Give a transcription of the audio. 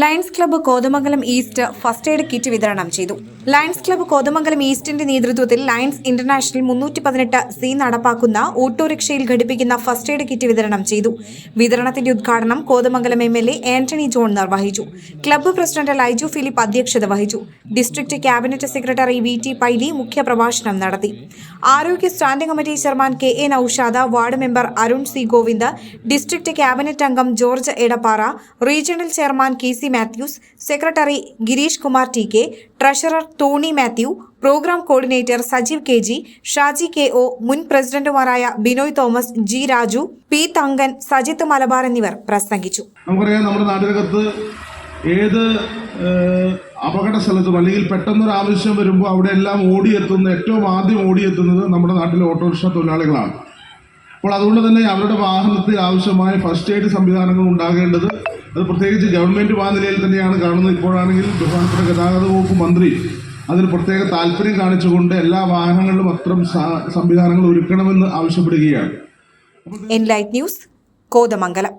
Lions club Kothamangalam east first aid kit വിതരണം ചെയ്തു. Lions club Kothamangalam ഈസ്റ്റിന്റെ നേതൃത്വത്തിൽ ലയൺസ് ഇന്റർനാഷണൽ 318C നടപ്പാക്കുന്ന ഓട്ടോറിക്ഷയിൽ ഘടിപ്പിക്കുന്ന ഫസ്റ്റ് എയ്ഡ് കിറ്റ് വിതരണം ചെയ്തു. വിതരണത്തിന്റെ ഉദ്ഘാടനം കോതമംഗലം MLA ആന്റണി ജോൺ നിർവഹിച്ചു. ക്ലബ്ബ് പ്രസിഡന്റ് ലൈജു ഫിലിപ്പ് അധ്യക്ഷത വഹിച്ചു. District cabinet secretary VT Paily മുഖ്യപ്രഭാഷണം നടത്തി. ആരോഗ്യ standing committee chairman KA Noushad, ward member Arun C Govind, district cabinet അംഗം George Edappara, regional chairman KC Mathews, secretary Girish Kumar TK, treasurer Tony Mathew, programme coordinator Sajeev KG, Shaji KO, മുൻ പ്രസിഡന്റുമാരായ ബിനോയ് തോമസ്, G രാജു, P തങ്കൻ, സജിത്ത് മലബാർ എന്നിവർ പ്രസംഗിച്ചു. നമുക്കറിയാം, നമ്മുടെ നാട്ടിനകത്ത് ഏത് അപകട സ്ഥലത്തും അല്ലെങ്കിൽ പെട്ടെന്നൊരു ആവശ്യം വരുമ്പോൾ അവിടെ എല്ലാം ഏറ്റവും ആദ്യം ഓടിയെത്തുന്നത് നമ്മുടെ നാട്ടിലെ ഓട്ടോറിക്ഷ തൊഴിലാളികളാണ്. അപ്പോൾ അതുകൊണ്ട് തന്നെ അവരുടെ വാഹനത്തിൽ ആവശ്യമായ ഫസ്റ്റ് എയ്ഡ് സംവിധാനങ്ങൾ ഉണ്ടാകേണ്ടത് അത് പ്രത്യേകിച്ച് ഗവൺമെൻറ് ആ നിലയിൽ തന്നെയാണ് കാണുന്നത്. ഇപ്പോഴാണെങ്കിൽ ബഹുമാനപ്പെട്ട ഗതാഗത വകുപ്പ് മന്ത്രി അതിന് പ്രത്യേക താല്പര്യം കാണിച്ചുകൊണ്ട് എല്ലാ വാഹനങ്ങളിലും അത്തരം സംവിധാനങ്ങൾ ഒരുക്കണമെന്ന് ആവശ്യപ്പെടുകയാണ്. Enlight news, Kothamangalam.